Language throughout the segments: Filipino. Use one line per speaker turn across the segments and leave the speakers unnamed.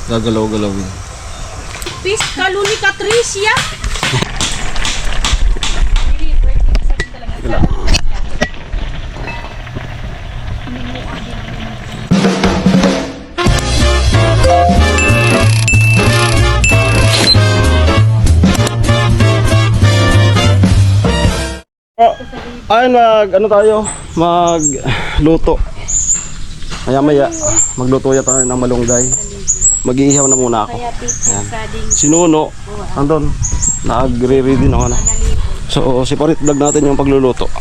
Gagalaw-galawin.
Pis, kaluli ka, Tricia.
Ayun, magluto. Maya magluto tayo ng malunggay. Mag-iihaw na muna ako. Ayan. Si Nuno andun, nagre-ready na ako na. So separate vlog natin yung pagluluto.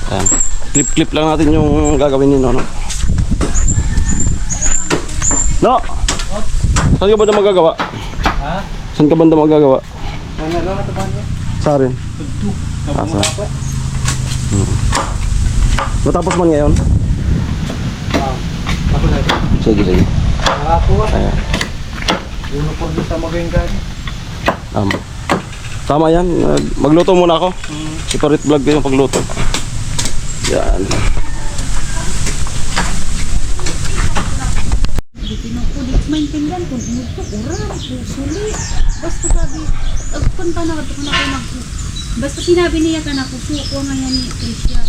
Ayan. Clip lang natin yung gagawin ni Nuno. No? Saan ka ba magagawa?
Ha?
Saan ka ba magagawa? Sa rin. Asa? Matapos man ngayon? Sige. Ayan.
Uniform sa maginggan.
Tama yan. Magluto muna ako. Separate vlog ko yung pagluto. Yan.
Pinukulit maintindihan kung ito, urang, sulit. Basta sabi, agpunta na ako na basta sinabi niya ka na kusuko ngayon ni Tricia.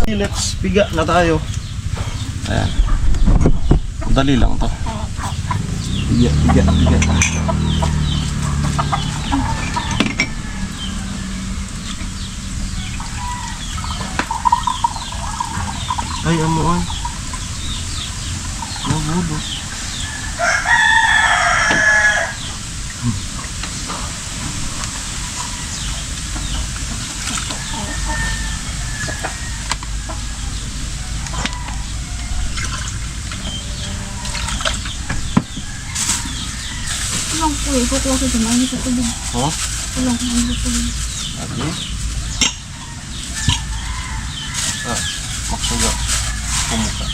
Let's piga na tayo. Ayan. Dali lang to. Piga. Ay, amuan. Nabulo.
Kulang po eh, kukuha ko sa mga sa tubig.
Ha?
Kulang ko sa tubig.
Lagi. Maksuga. Pumuka.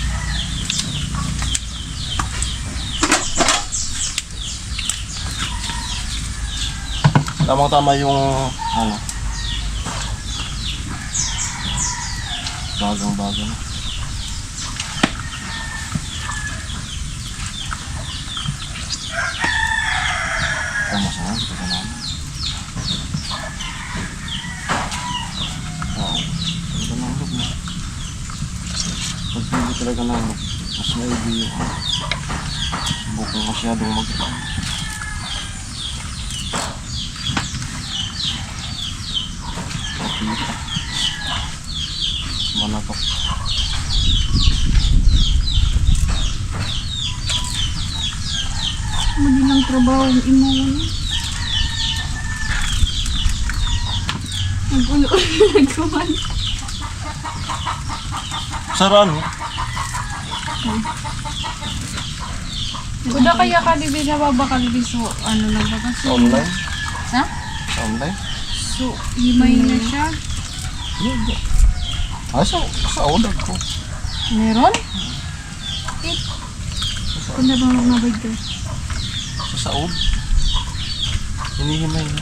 Tamang-tama yung ano. Bagang-bagang. Masarap ito ka namin. Wow. Ito na ang loob mo. Pagpili talaga na mas maigi yung subukan masyadong mag-ipang. Kapita. Manatok.
Madilang trabaho ang imawan. Nag-ulo-ulo.
Saraan mo?
Kuda kaya ka di ba baba ka di so ano lang ba kasi?
Online?
Ha?
Online?
So, himay na siya.
Ay, sa ulag ko.
Meron? Kung na bang magmabay ka?
Sa saod. Hinihimay na.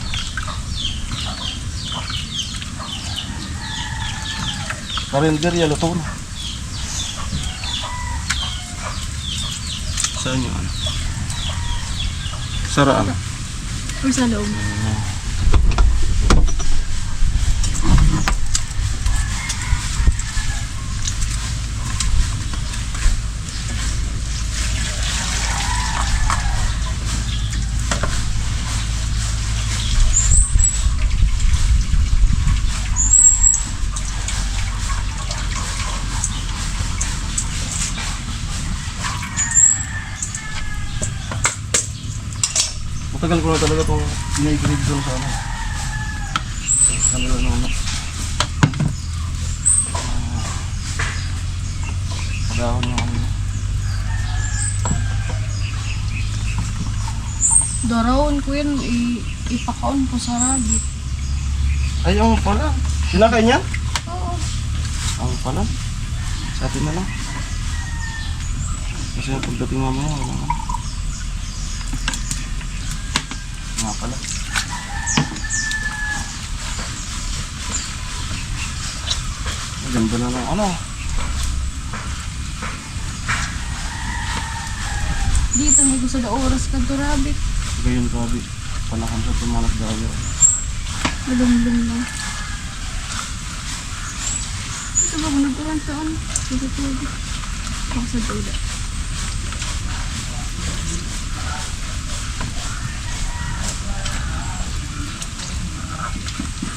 Karinderya, luto na. Saan yun? Saraan.
Or sa loob?
Matagal ko na talaga itong ina-grade doon sa ano. Kanila naman. Padahon yung ano.
Darawon ko yun, ipakaon ko sa rabbit.
Ay, ang pala. Sinakay niya?
Oo.
Ang pala. Sa atin na lang. Kasi pagdating mamaya, wala na. Nga pala. Ganda na ng ano.
Dito may gusto na oras ka to rabbit.
Gayon gabi. Panakam sa tumalas gabi.
Malumlum lang. Ito ba bunod ko lang saan? Dito tubig. Ako sa dula.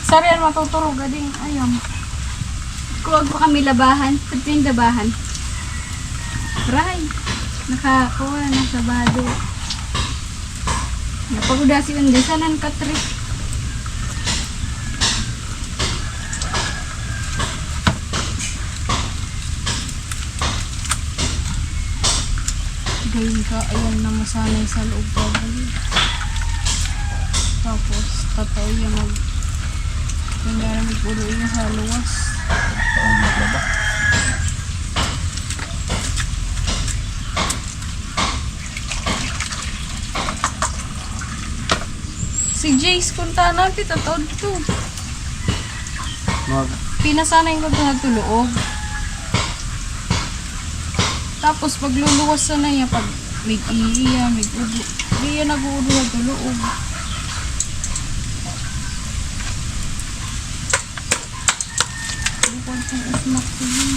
Sarian matuturo gading ayam. Kuwag ko kami labahan. Pati yung labahan. Ray. Nakakuha na sa bado. Napagudasi yung desanan katri. Gayon ka, ayaw na masanay sa loob ka bali. Tapos, tataw yung yung naramig ulo niya sa luwas.
Ang maglaba.
Si Jace, kunta natin, tataw dito.
Mag.
Pinasanay ko ito nagtuloob. Tapos pagluluwas na niya, pag may iya, may ulo. Hindi yan nag-uulo nagtuloob. Bukod kong usmak ko yun.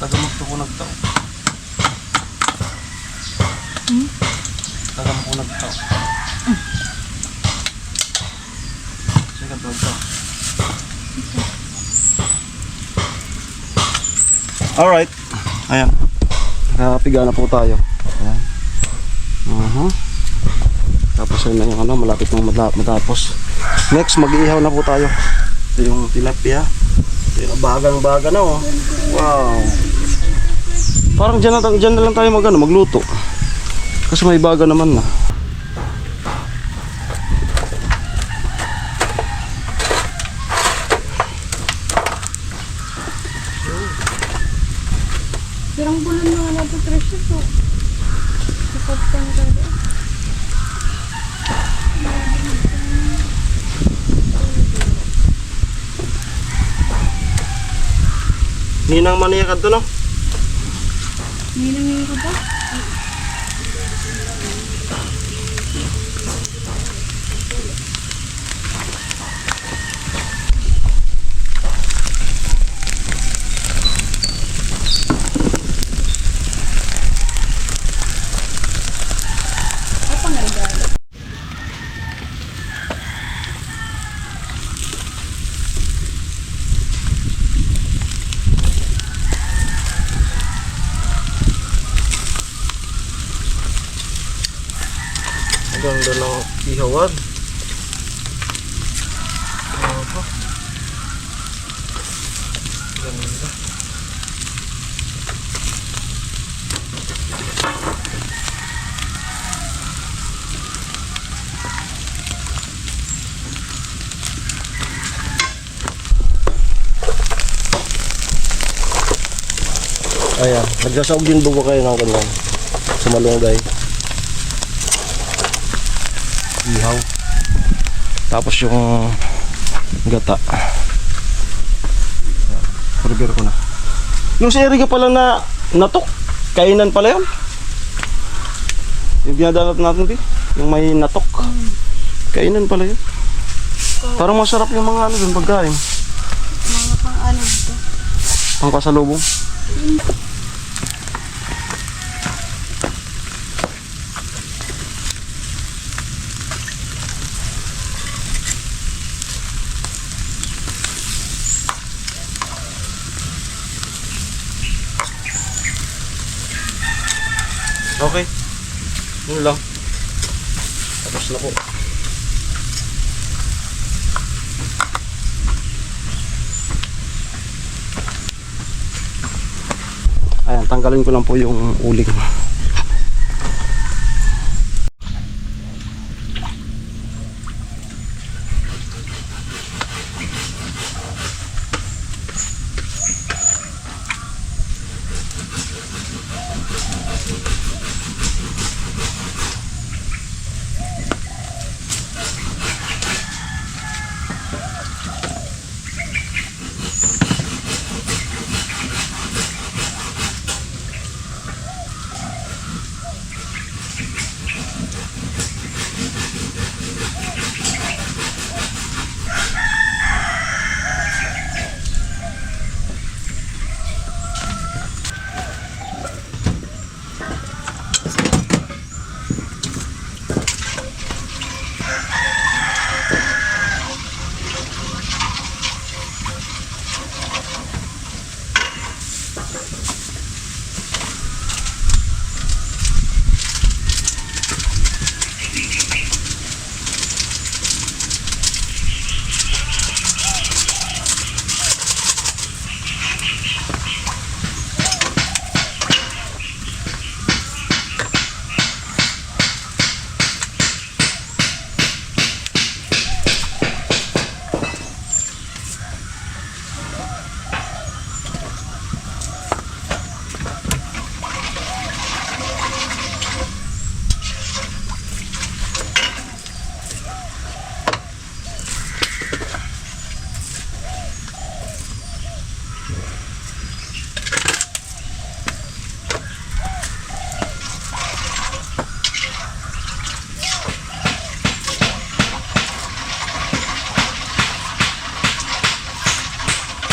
Tagamot ko nagtao.
Hmm?
Tagamot ko nagtao. Sige, nagtao. Alright. Ayan. Nakapiga na po tayo. Ayan. Tapos yun na yung ano, malapit nang matapos. Next, mag-iihaw na po tayo. Ito yung tilapia. Ito yung bagang-baga na oh. Wow. Parang dyan na lang tayo magluto. Kasi may baga naman na.
Pirang bulan na nga natin precious o. Kapag ka na tayo.
Ninang maniyakan to no?
Ninangin ko ba?
Ang ganda ng ihawan. Ganda. Ayan, nagsasaog din buko kayo ng ganyan sa malunggay. Ihaw. Tapos yung gata. Prepare ko na. Yung sa Erika pala na natok, kainan pala yun. Yung dinadalat natin, yung may natok. Kainan pala yun. Parang masarap yung mga ano dun pagkain.
Mga pang ano dito.
Pangkasalubong. Okay. Yun lang. Tapos na po. Ayan, tanggalin ko lang po yung uling.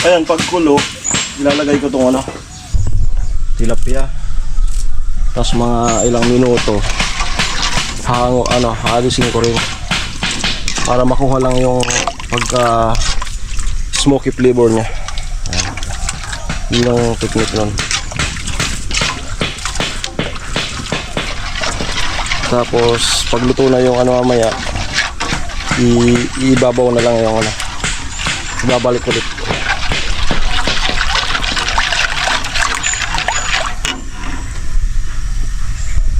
Ayan, pag kulo, ilalagay ko itong tilapia. Tapos mga ilang minuto, haalisin ko rin. Para makuha lang yung pagka smoky flavor niya. Ayan. Yun yung technique nun. Tapos pagluto na yung mamaya, ibabaw na lang yung ibabalik ulit.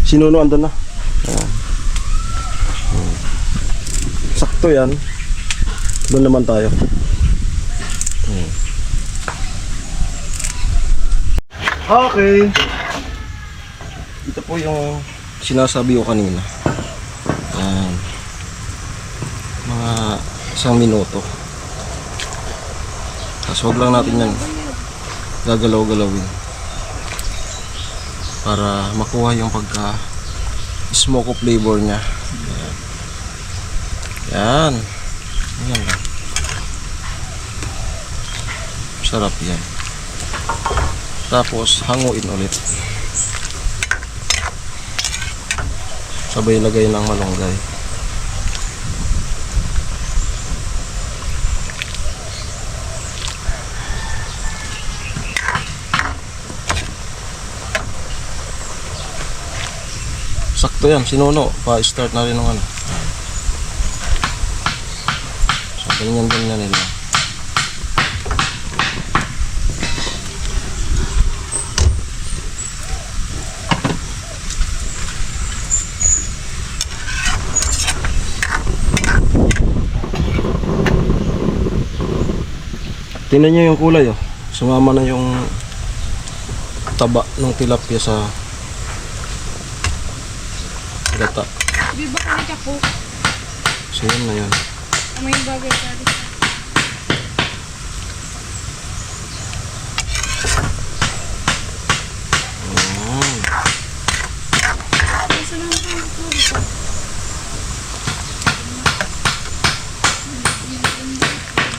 Sinuno andun na. Ayan. Sakto yan. Doon naman tayo. Okay. Ito po yung sinasabi ko kanina. Ayan. Mga 1 minuto. Tapos wag lang natin yan gagalaw-galawin para makuha yung pagka smoke flavor nya. Yan. Yan lang. Sarap yan. Tapos hanguin ulit. Sabay lagay ng malunggay. Sakto yan, sinuno. Pa-start na rin ng So, ganyan nila. Tingnan nyo yung kulay, oh. Sumama na yung taba ng tilapia sa gata.
Di ba kami kapok?
So yun na yun.
May bagay ka rin.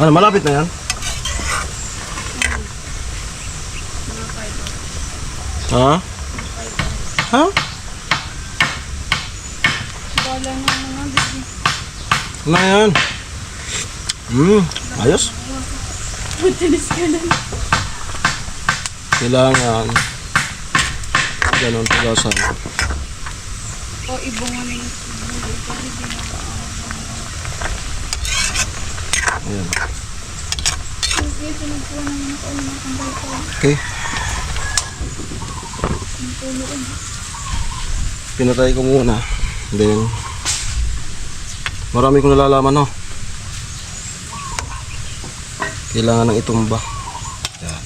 Ano, malapit na yan? Ha? Ha?
Wala na mga baby.
Ano na yan? Ayos.
Matinis ka lang.
Kailangan ganon tugasan.
O ibungan na yung siguro.
Ayan.
Sige, pinagpuan naman ako ng mga kambay ko.
Okay. Pinatay ko muna. Then marami kong nalalaman, no. Kailangan ng itumba. Yan.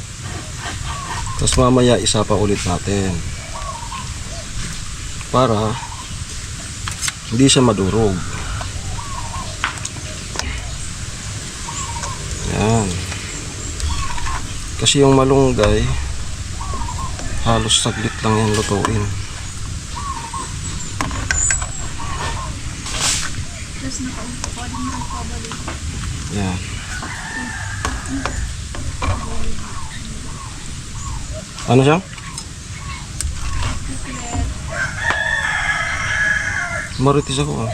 Tapos mamaya isa pa ulit natin para hindi siya madurog. Yan. Kasi yung malunggay halos saglit lang yan lutuin.
Tapos nakaupo ka din ng pabalik.
Yan. Ano siya? Marites ako, ah.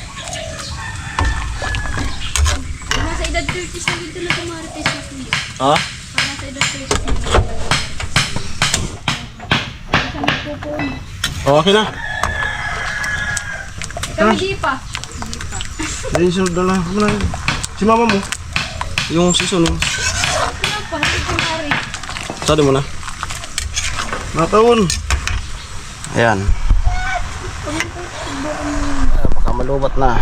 Nasa edad 30s na dito na tumarites na kuya.
Ha?
Nasa edad 30s na dito na Nasa magpupun.
Oh, okay na.
Kami di pa.
Dahil sunod na lang. Si mama mo. Yung season mo.
Ano pa? Hindi ko nari.
Sali mo na. Nataon. Ayan. Baka malubat na.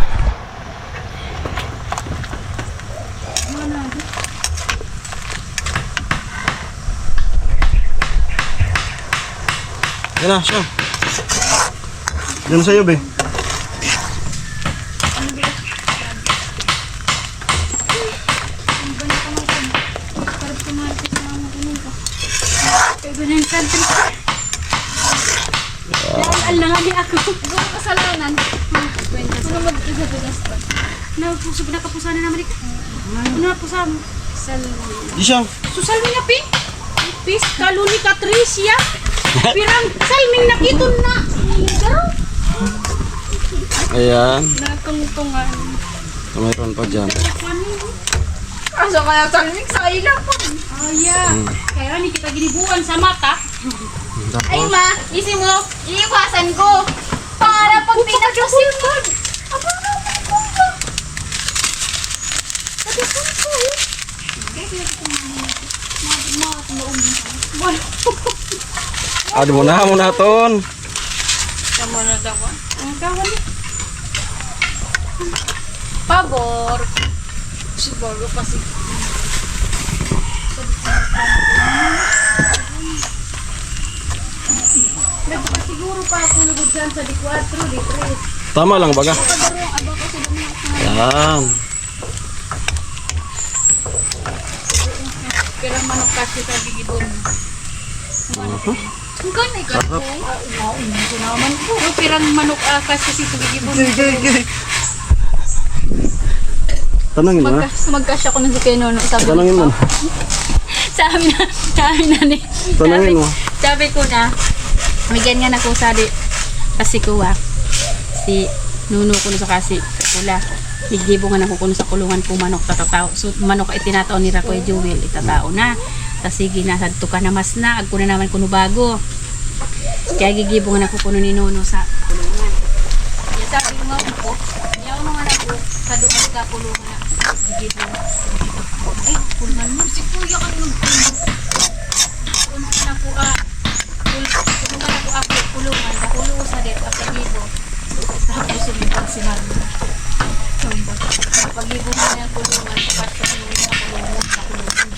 Yan na siya. Yan sa'yo, be.
Al na nga di ako. Ikaw ang kasalanan. Ano mag-isa-bigas pa? Nakapusan na naman ikaw. Ano na po sa
Di siya.
Susalmin na pi. Pis kaluni Patricia. Pirang salming nakiton na. Garo.
Ayan.
Natungtungan.
So, mayroon pa dyan.
Asa kaya salming sa ilang po. Kaya ni kita ginibuan sa mata.
Ay ma, isi mo, iiwasan ko. Para pag pinagpasin mo. Aba na, kuya. Pagkasin ko eh.
Ado mo na ton.
Kamu na daw. Ang kawan.
Pabor.
Siguro kasi. Siguro pa ako lugod dyan sa D4, D3.
Tama lang baga. Ayan.
Pero manok kasi sa gigibon.
Ang gano'n ikaw.
Naman po. Pirang manok kasi si gigibon.
Tanungin mo na.
Magkasya ko na si Keno.
Tanungin mo na.
Sabi na ni.
Tanungin mo.
Sabi ko na, bigyan nga na ko sa kasi kuha. Si Nuno ko na sa kasi kula. Higibo nga na ko kuno sa kulungan ko manok tatatao. So manok itinatao ni Rakoy Jewel itatao na. Tas sige na sadto ka na mas na ag na naman kuno bago. Kaya gigibo nga na ko kuno ni Nuno sa kulungan. Ya sabi mo ko, yaw mga na ko sa doon sa kulungan na. Gigibo. Ay, kulungan mo si kuya ka nung kulungan na ko ako kulungan dakulo sa det at gibo. Tapos sumipang si Marlo. Pag-ibo mo na yung kulungan, tapos sa kulungan.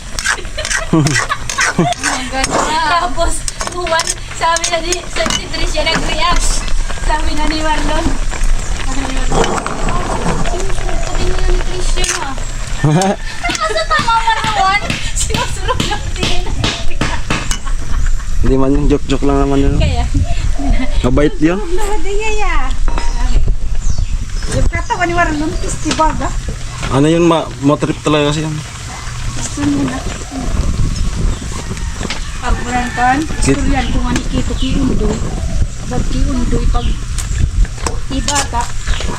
Tapos, buwan, sabi na ni si Tricia nag-react. Sabi na ni Marlon. Sinusunod pa din niya ni Tricia na. Asa tama Marlon? Sinusunod lang din.
Hindi man yun. Joke-joke lang naman yun.
Kaya,
Mabait yun.
Yung katawan ni Marlon, pistibaga.
Ano yun? Matrip talaga kasi yan.
Pagburan kan, istoryan ko nga ni Kito Kiundoy. Pag Kiundoy, pag ibata,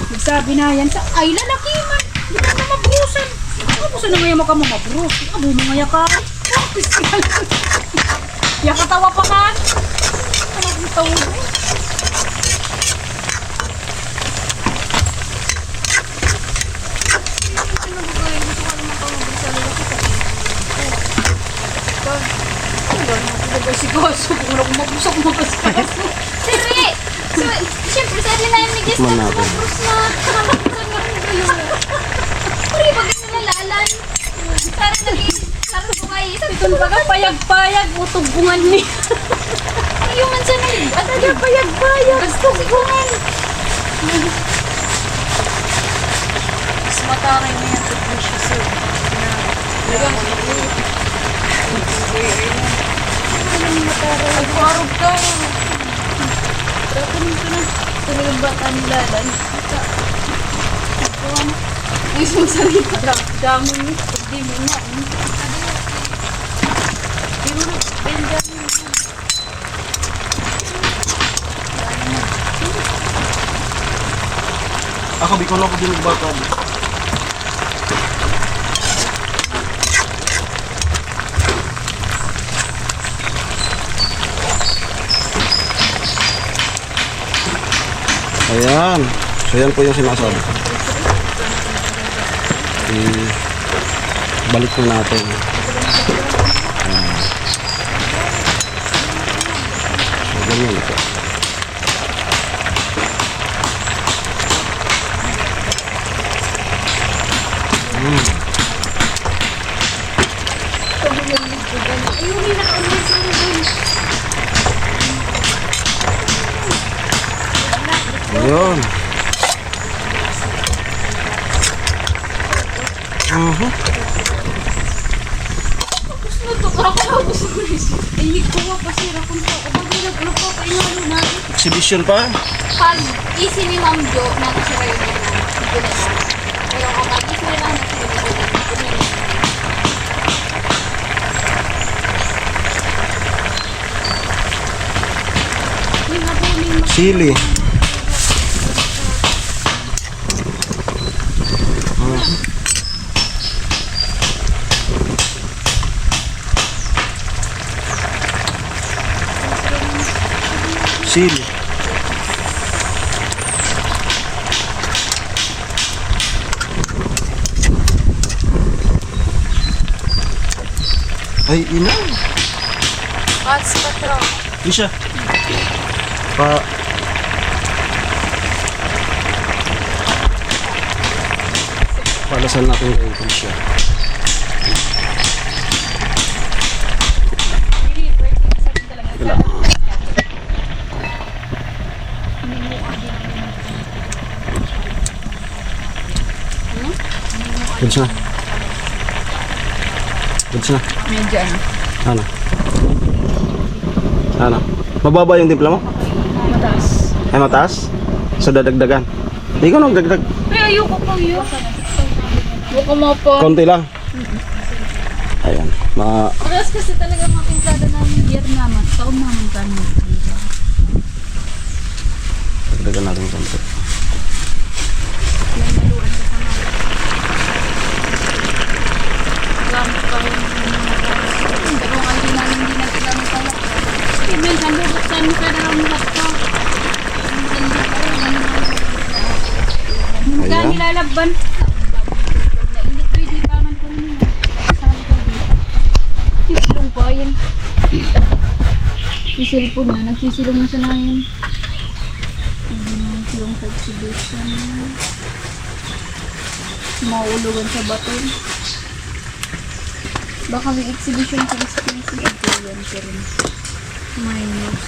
nagsabi na yan sa, ay lalaki man, di ka na mabrusan. Mabrusan na ngayon ka mabrus. Abo mo nga ka. Ya katawa pa ka. Ano kong tawag mo? Sigaso, kung wala kong mabrusa, kung magkasikaso.
Siyempre, siyempre sa atin na yung nagis
Man
na
natin.
tapos na nakakapusan nga rin kayo. Pari, pag nalalalan. Parang naging, parang buhay.
Itong baga payag-payag, utubungan ni.
Ayungan siya na yun. At
Taga payag-payag.
gusto siguran.
Mas mataray na yan, Patricia, sir. Nagparog ka. Tatanong ka na. Talagang bata nilalan. Ay, sumasarita. Dami mo. Hindi mo na. Pero na, Benjamin.
Ako, Bicol ako din nagbata. Ayan. So yan po yung sinasabi ko. Balik po natin. Ayan. So ganyan ito. Ayun.
Hindi ko mapasira kung sa kapag nagpapakainalo na.
Exhibition pa.
Pag isi ni Ma'am Jo, nakasira yun na. Pero kapag isi ni Ma'am Jo,
Sili. Sili. Ay, ina.
What's patron?
Isa. Pa. Palasan natin kayo siya. Wala. Goods na. Goods na.
Medyo ano.
Ano? Ano? Mababa yung timpla mo?
Mataas.
Ay, mataas? So, dadagdagan. Hindi ko nang dagdag.
Ay, ayoko po yun. Ayoko mo po.
Konti lang. Ayan.
Mataas kasi talaga mga pintada namin. Year naman. Taon naman kami.
Dagdagan natin konti.
May maluan ka sa mga. Gamit pa rin. Pero kung hindi namin hindi nagkagamit pala. Minsan bubuksan mo kaya lang lahat ko. Hindi ka
Ayan.
nilalabban. Nainit ko hindi pa man po rin. Sabi ko dito. Sisilong pa yan. Si cellphone na. Nagsisilong na siya na yan. Yung sa exhibition. Maulugan sa bato. Baka may exhibition sa expensive. Ito yan pa rin. Minus.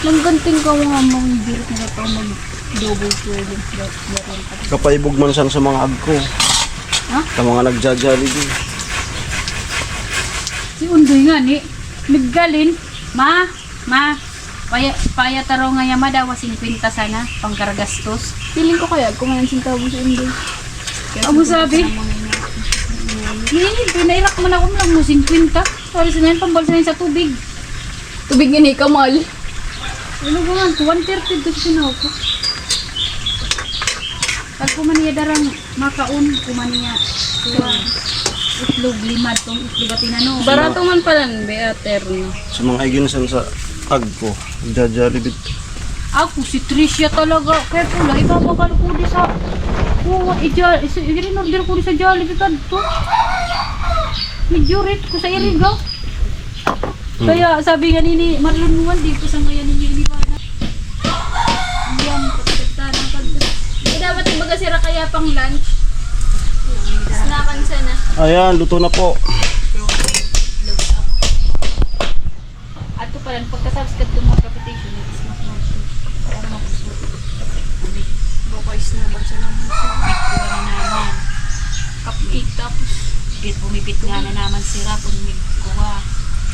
Langganting ka mga birit na ito mag-double swelling.
Kapaibog man siya sa mga agko.
Ha?
Sa mga nagja-jollibee.
Si Undoy nga ni. Naggalin. Ma. Paya taro nga yama daw 50 sana. Pangkargastos. Piling ko kaya kung ngayon sintabo si Undoy. Amo sabi? Hindi, pinairak man ako lang mo 50. Sorry sa nayan, pambalsa na yun sa tubig. Tubig nga ni Kamal. Ano ba nga, 130 doon sinaw ko. Pag kumaniya darang makaon, kumaniya itlog, limad, tong itlog at tinano.
Barato man pala, beater no.
Sa mga iginsan sa agko. Nagja-jollibee.
Ako, si Tricia talaga. Kaya pula, ibabakal ko di sa... Oo, i-order ko di sa Jollibee ka to. Medyo rate ko sa Irigaw. Kaya sabi nga ni Marlon Juan, di ko sa ngayon ninyo inibana. Yan, pagkakita na pagkakita.
Dapat ibaga sira kaya pang lunch. Snackan sana.
Ayan, luto na po.
Ato pala, pagkasabs ka itong mga capitation, it's not much. Para makusot. Bokoys na, bagsa naman siya. Kuha na naman. Cupcake, tapos bumipit nga na naman sira, pumipit kuha.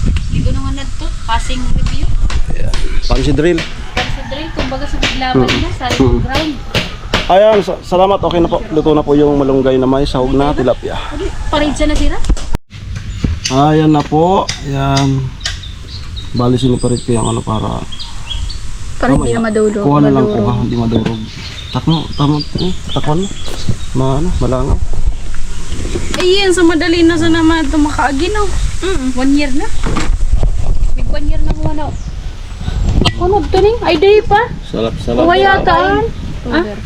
Hindi ko naman na ito, passing review.
Pansi drill.
Sa drink, kumbaga sa biglaban na, sa ground.
Ayan, salamat. Okay na po. Luto na po yung malunggay na may sahog na tilapia.
Paridsa na sira?
Ayan na po. Ayan. Bali sinuparit ko yung ano para...
Para hindi na madulog.
Kuha na lang po ha, hindi madurog. Tama, takwan mo. Malangaw.
Ayan, sa madali na sa naman ito makaaginaw.
1 year na. Big 1 year na kuha na. Ano ito ning? Ay, day pa.
Salap.
Kuha yataan.
Ah?